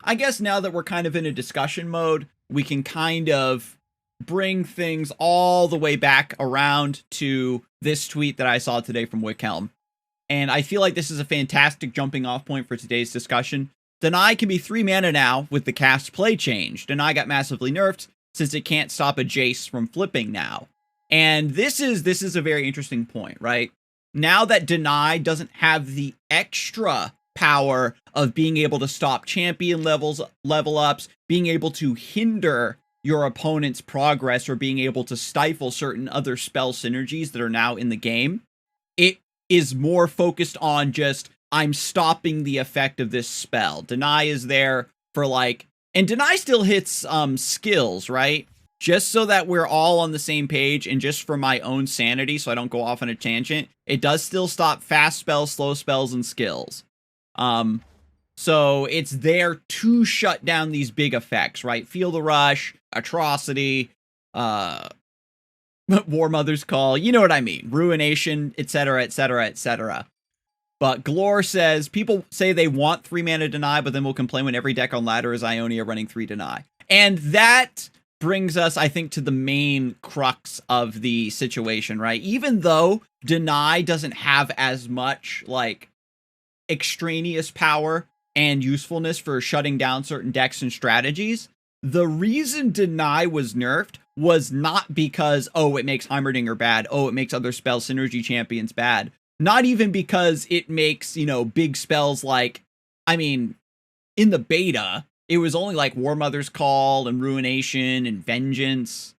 I guess now that we're kind of in a discussion mode, we can kind of bring things all the way back around to this tweet that I saw today from Wickhelm. And I feel like this is a fantastic jumping off point for today's discussion. Deny can be 3 mana now with the cast play change. Deny got massively nerfed since it can't stop a Jace from flipping now. And this is a very interesting point, right? Now that Deny doesn't have the extra power of being able to stop champion level ups, being able to hinder your opponent's progress, or being able to stifle certain other spell synergies that are now in the game, it is more focused on just, I'm stopping the effect of this spell. Deny is there for like, and Deny still hits skills, right? Just so that we're all on the same page, and just for my own sanity, so I don't go off on a tangent, it does still stop fast spells, slow spells, and skills. So it's there to shut down these big effects, right? Feel the Rush, Atrocity, War Mother's Call, you know what I mean, Ruination, etc, etc, etc. But Glor says, people say they want 3 mana Deny, but then will complain when every deck on ladder is Ionia running 3 Deny. And that brings us, I think, to the main crux of the situation, right? Even though Deny doesn't have as much, like, extraneous power and usefulness for shutting down certain decks and strategies, the reason Deny was nerfed was not because, oh, it makes Heimerdinger bad, oh, it makes other spell synergy champions bad. Not even because it makes, you know, big spells like, I mean, in the beta, it was only like War Mother's Call and Ruination and Vengeance.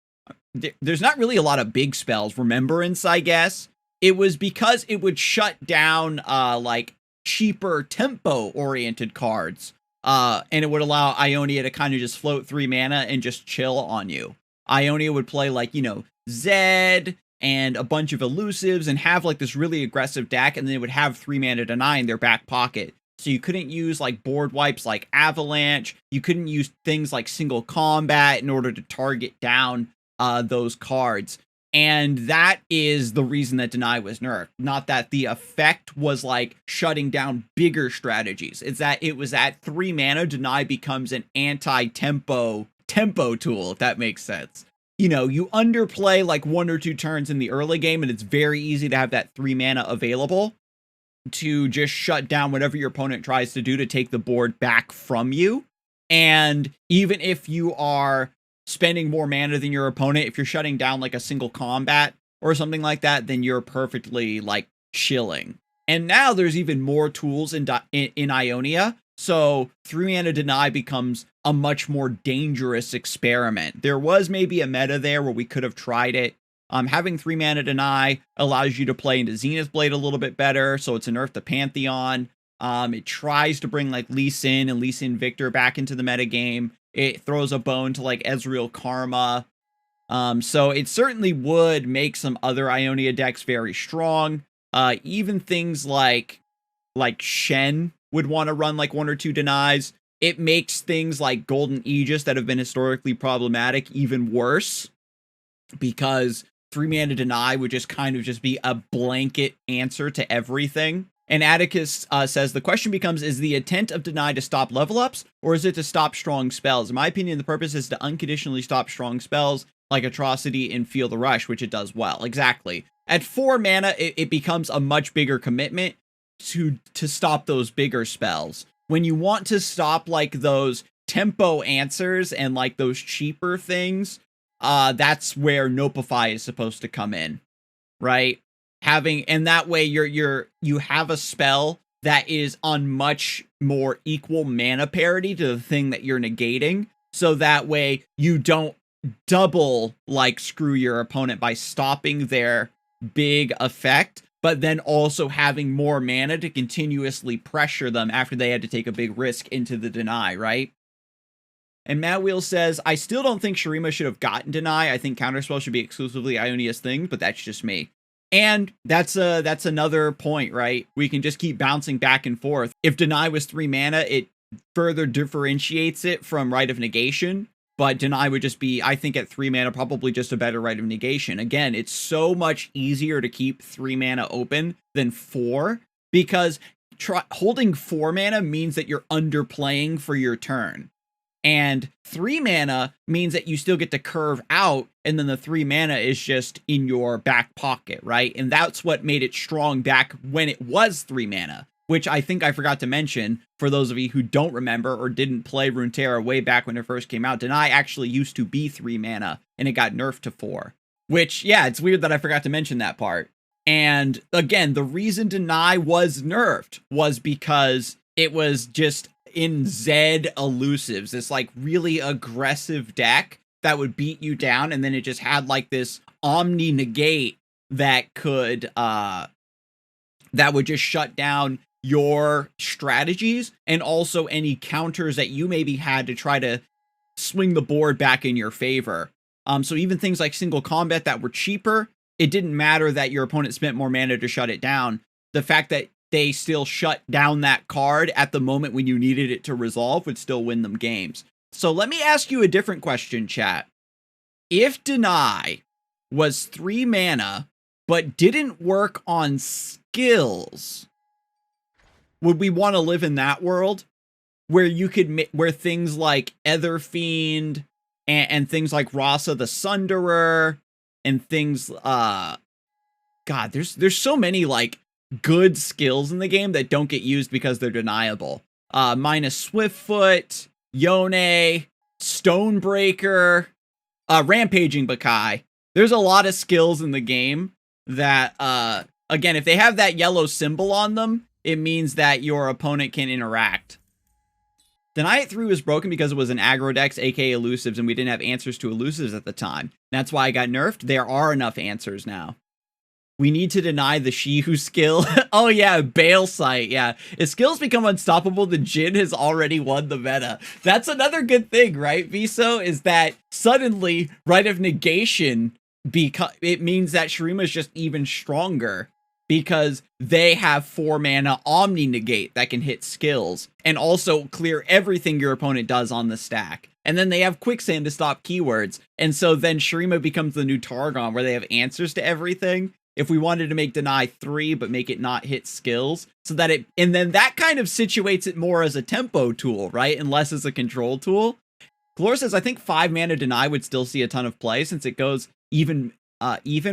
There's not really a lot of big spells. Remembrance, I guess. It was because it would shut down, like, cheaper tempo-oriented cards. And it would allow Ionia to kind of just float 3 mana and just chill on you. Ionia would play, like, you know, Zed and a bunch of elusives and have like this really aggressive deck, and then they would have 3 mana Deny in their back pocket. So you couldn't use like board wipes like Avalanche. You couldn't use things like single combat in order to target down those cards. And that is the reason that Deny was nerfed. Not that the effect was like shutting down bigger strategies. It's that it was at 3 mana, Deny becomes an anti-tempo tool, if that makes sense. You know, you underplay like 1 or 2 turns in the early game, and it's very easy to have that 3 mana available to just shut down whatever your opponent tries to do to take the board back from you. And even if you are spending more mana than your opponent, if you're shutting down like a single combat or something like that, then you're perfectly like chilling. And now there's even more tools in Ionia. So 3 mana Deny becomes a much more dangerous experiment. There was maybe a meta there where we could have tried it. Having 3 mana Deny allows you to play into Zenith Blade a little bit better, so it's a nerf to Pantheon. It tries to bring like Lee Sin and Lee Sin Victor back into the metagame. It throws a bone to like Ezreal Karma. So it certainly would make some other Ionia decks very strong. Even things like Shen would want to run like 1 or 2 Denies. It makes things like Golden Aegis that have been historically problematic even worse, because 3 mana Deny would just kind of just be a blanket answer to everything. And Atticus says, the question becomes, is the intent of Deny to stop level ups, or is it to stop strong spells? In my opinion, the purpose is to unconditionally stop strong spells like Atrocity and Feel the Rush, which it does well. Exactly. At 4 mana, it becomes a much bigger commitment to stop those bigger spells. When you want to stop like those tempo answers and like those cheaper things, that's where Nopify is supposed to come in, right? And that way you have a spell that is on much more equal mana parity to the thing that you're negating, so that way you don't double like screw your opponent by stopping their big effect, but then also having more mana to continuously pressure them after they had to take a big risk into the Deny, right? And Matt Wheel says, I still don't think Shurima should have gotten Deny. I think Counterspell should be exclusively Ionia's thing, but that's just me. And that's another point, right? We can just keep bouncing back and forth. If Deny was 3 mana, it further differentiates it from Rite of Negation. But Deny would just be, I think, at 3 mana, probably just a better Rite of Negation. Again, it's so much easier to keep 3 mana open than 4, because holding 4 mana means that you're underplaying for your turn. And 3 mana means that you still get to curve out, and then the 3 mana is just in your back pocket, right? And that's what made it strong back when it was 3 mana, which I think I forgot to mention for those of you who don't remember or didn't play Runeterra way back when it first came out. Deny actually used to be 3 mana, and it got nerfed to 4. Which, yeah, it's weird that I forgot to mention that part. And again, the reason Deny was nerfed was because it was just in Zed elusives, this like really aggressive deck that would beat you down, and then it just had like this omni negate that could that would just shut down your strategies and also any counters that you maybe had to try to swing the board back in your favor. So even things like single combat that were cheaper, it didn't matter that your opponent spent more mana to shut it down. The fact that they still shut down that card at the moment when you needed it to resolve would still win them games. So let me ask you a different question, chat. If Deny was 3 mana, but didn't work on skills, would we want to live in that world? Where you could, where things like Etherfiend and things like Rasa the Sunderer and things, God, there's so many like good skills in the game that don't get used because they're deniable. Minus Swiftfoot, Yone, Stonebreaker, Rampaging Bakai. There's a lot of skills in the game that, again, if they have that yellow symbol on them, it means that your opponent can interact. Deny at 3 was broken because it was an aggro dex, aka elusives, and we didn't have answers to elusives at the time. That's why I got nerfed. There are enough answers now. We need to deny the Shihu skill. Oh yeah, Bale Sight, yeah. If skills become unstoppable, the Jhin has already won the meta. That's another good thing, right, Viso? Is that suddenly, Rite of Negation, it means that Shurima is just even stronger. Because they have 4 mana Omni Negate that can hit skills. And also clear everything your opponent does on the stack. And then they have Quicksand to stop keywords. And so then Shurima becomes the new Targon, where they have answers to everything. If we wanted to make Deny 3, but make it not hit skills, so that it, and then that kind of situates it more as a tempo tool, right? And less as a control tool. Glor says, I think 5 mana Deny would still see a ton of play, since it goes even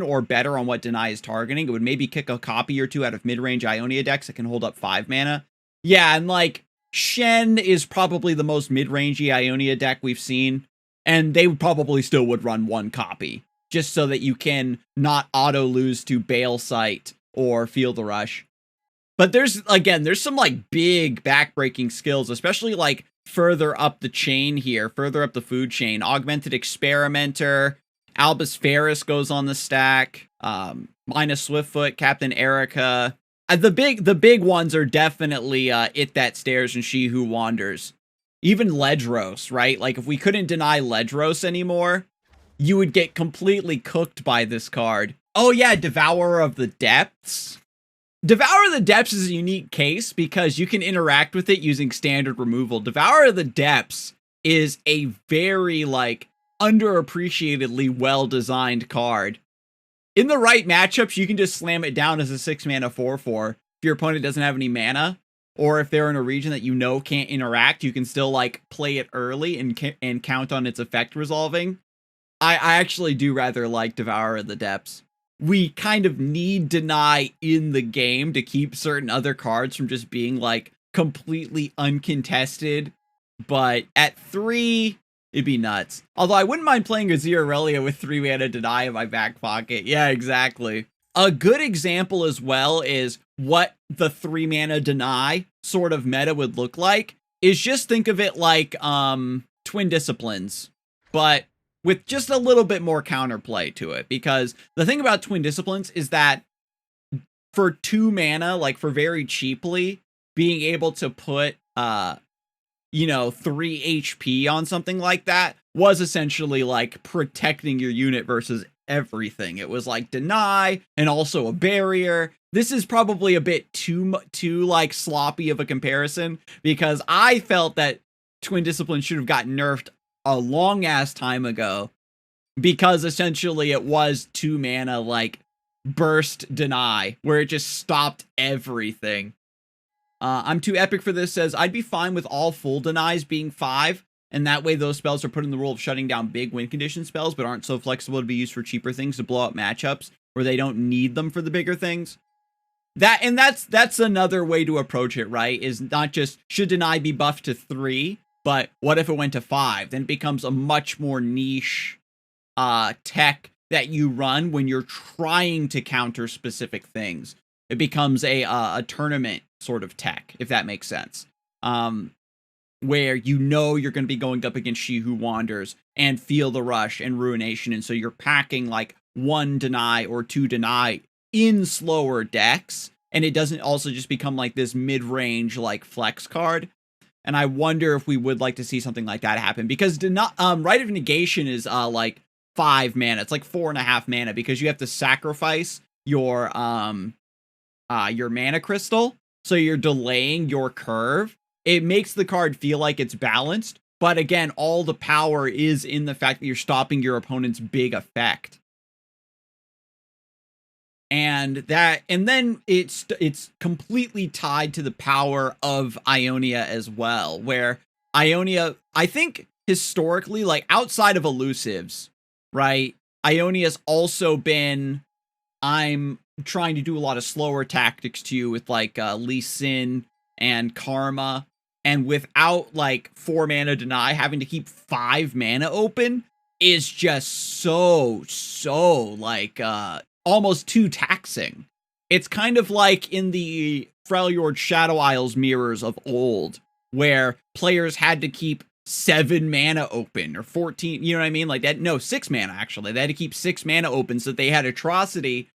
or better on what Deny is targeting. It would maybe kick a copy or 2 out of mid-range Ionia decks that can hold up 5 mana. Yeah, and like, Shen is probably the most mid-rangey Ionia deck we've seen, and they probably still would run 1 copy. Just so that you can not auto-lose to Bale Sight or Feel the Rush. But there's some like big backbreaking skills, especially like further up the chain here, further up the food chain. Augmented Experimenter, Albus Ferris goes on the stack, minus Swiftfoot, Captain Erica. The big ones are definitely It That Stares and She Who Wanders. Even Ledros, right? Like if we couldn't deny Ledros anymore, you would get completely cooked by this card. Oh yeah, Devourer of the Depths. Devourer of the Depths is a unique case because you can interact with it using standard removal. Devourer of the Depths is a very, like, underappreciatedly well-designed card. In the right matchups, you can just slam it down as a 6-mana 4/4. If your opponent doesn't have any mana, or if they're in a region that you know can't interact, you can still, like, play it early and count on its effect resolving. I actually do rather like Devourer of the Depths. We kind of need Deny in the game to keep certain other cards from just being, like, completely uncontested. But at 3, it'd be nuts. Although I wouldn't mind playing Azir Aurelia with 3 mana Deny in my back pocket. Yeah, exactly. A good example as well is what the 3 mana Deny sort of meta would look like. Is just think of it like Twin Disciplines. But with just a little bit more counterplay to it. Because the thing about Twin Disciplines is that for 2 mana, like for very cheaply, being able to put, 3 HP on something like that was essentially like protecting your unit versus everything. It was like Deny and also a barrier. This is probably a bit too like sloppy of a comparison because I felt that Twin Disciplines should have gotten nerfed a long ass time ago because essentially it was 2 mana like burst Deny where it just stopped everything. I'm too epic for this says, I'd be fine with all full denies being 5, and that way those spells are put in the role of shutting down big win condition spells, but aren't so flexible to be used for cheaper things to blow up matchups where they don't need them for the bigger things. That's another way to approach it, right? Is not just, should deny be buffed to 3, but what if it went to 5? Then it becomes a much more niche tech that you run when you're trying to counter specific things. It becomes a tournament sort of tech, if that makes sense. Where you know you're going to be going up against She Who Wanders and Feel the Rush and Ruination, and so you're packing like 1 deny or 2 deny in slower decks, and it doesn't also just become like this mid-range like flex card. And I wonder if we would like to see something like that happen, because Rite of Negation is like 5 mana. It's like 4.5 mana because you have to sacrifice your mana crystal, so you're delaying your curve. It makes the card feel like it's balanced, but again, all the power is in the fact that you're stopping your opponent's big effect. And then it's completely tied to the power of Ionia as well, where Ionia, I think historically, like outside of elusives, right? Ionia's also been, I'm trying to do a lot of slower tactics to you with like Lee Sin and Karma, and without like 4 mana deny, having to keep 5 mana open is just so like almost too taxing. It's kind of like in the Freljord Shadow Isles mirrors of old, where players had to keep 7 mana open, or 14, you know what I mean? Like that, no, 6 mana actually. They had to keep 6 mana open so that they had Atrocity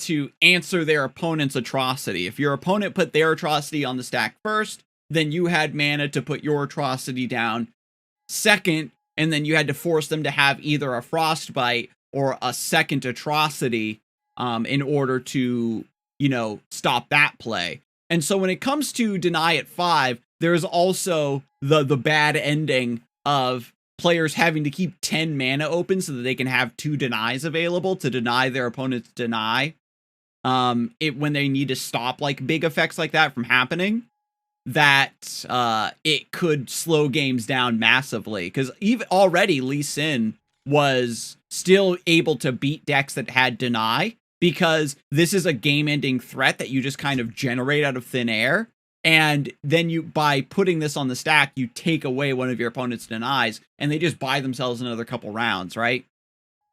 to answer their opponent's Atrocity. If your opponent put their Atrocity on the stack first, then you had mana to put your Atrocity down second, and then you had to force them to have either a Frostbite or a second Atrocity in order to, you know, stop that play. And so when it comes to deny at 5, there's also the bad ending of players having to keep 10 mana open so that they can have 2 denies available to deny their opponent's deny. When they need to stop like big effects like that from happening, that it could slow games down massively, because even already Lee Sin was still able to beat decks that had deny, because this is a game-ending threat that you just kind of generate out of thin air, and then you, by putting this on the stack, you take away one of your opponent's denies, and they just buy themselves another couple rounds, right?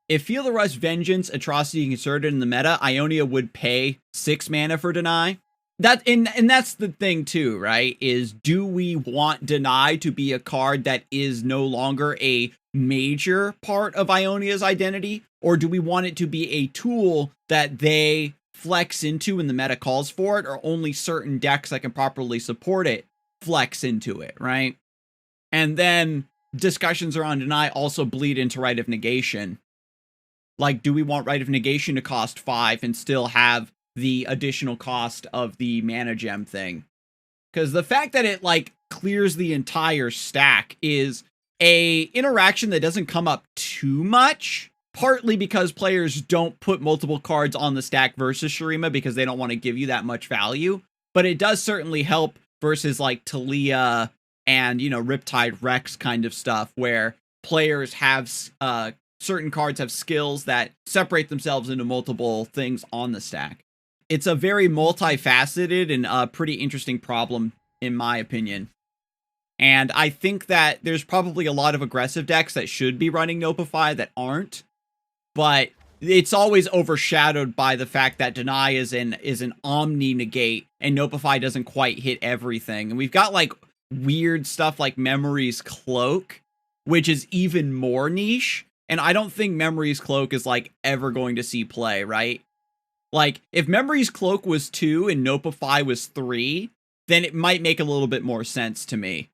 If Feel the Rush, Vengeance, Atrocity inserted in the meta, Ionia would pay 6 mana for deny. And that's the thing too, right? Is, do we want deny to be a card that is no longer a major part of Ionia's identity, or do we want it to be a tool that they flex into when the meta calls for it, or only certain decks that can properly support it flex into it, right? And then discussions around deny also bleed into Rite of Negation. Like, do we want Rite of Negation to cost 5 and still have the additional cost of the mana gem thing? Because the fact that it like clears the entire stack is a interaction that doesn't come up too much, partly because players don't put multiple cards on the stack versus Shurima because they don't want to give you that much value, but it does certainly help versus like Talia and, you know, Riptide Rex kind of stuff, where players have certain cards have skills that separate themselves into multiple things on the stack. It's a very multifaceted and pretty interesting problem, in my opinion. And I think that there's probably a lot of aggressive decks that should be running Nopify that aren't. But it's always overshadowed by the fact that Deny is an Omni negate, and Nopify doesn't quite hit everything. And we've got like weird stuff like Memory's Cloak, which is even more niche. And I don't think Memory's Cloak is like ever going to see play, right? Like, if Memory's Cloak was 2 and Nopify was 3, then it might make a little bit more sense to me.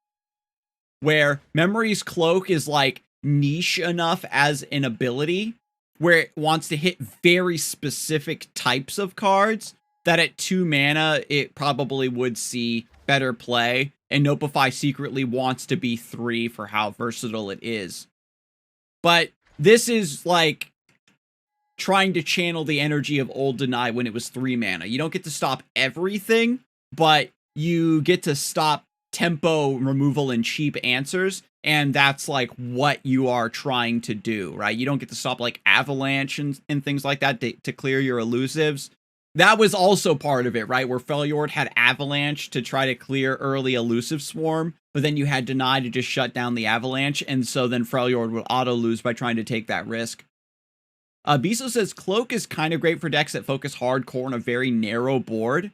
Where Memory's Cloak is like niche enough as an ability, where it wants to hit very specific types of cards, that at 2 mana, it probably would see better play. And Nopify secretly wants to be 3 for how versatile it is. But this is like trying to channel the energy of old Deny when it was 3 mana. You don't get to stop everything, but you get to stop tempo removal and cheap answers, and that's like what you are trying to do, right? You don't get to stop like avalanche and things like that to clear your elusives. That was also part of it, right? Where Freljord had avalanche to try to clear early elusive swarm, but then you had deny to just shut down the avalanche, and so then Freljord would auto lose by trying to take that risk. Biso says Cloak is kind of great for decks that focus hardcore on a very narrow board.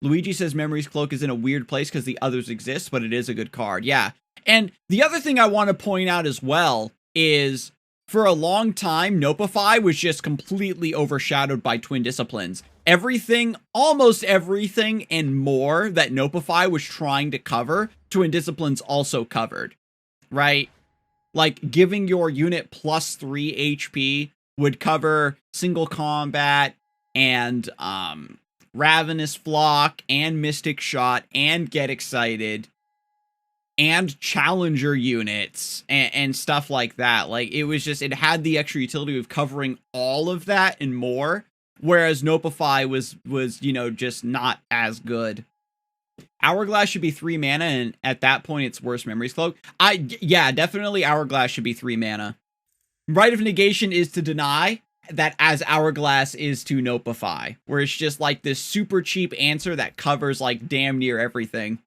Luigi says Memory's Cloak is in a weird place because the others exist, but it is a good card. Yeah. And the other thing I want to point out as well is for a long time, Nopify was just completely overshadowed by Twin Disciplines. Everything, almost everything and more that Nopify was trying to cover, Twin Disciplines also covered, right? Like giving your unit +3 HP would cover single combat and Ravenous Flock and Mystic Shot and Get Excited and Challenger units and stuff like that. Like it was just, it had the extra utility of covering all of that and more, whereas Nopify was you know, just not as good. Hourglass should be 3 mana, and at that point it's worse Memory's Cloak. Yeah, definitely Hourglass should be 3 mana. Rite of Negation is to deny that as Hourglass is to Nopify, where it's just like this super cheap answer that covers like damn near everything.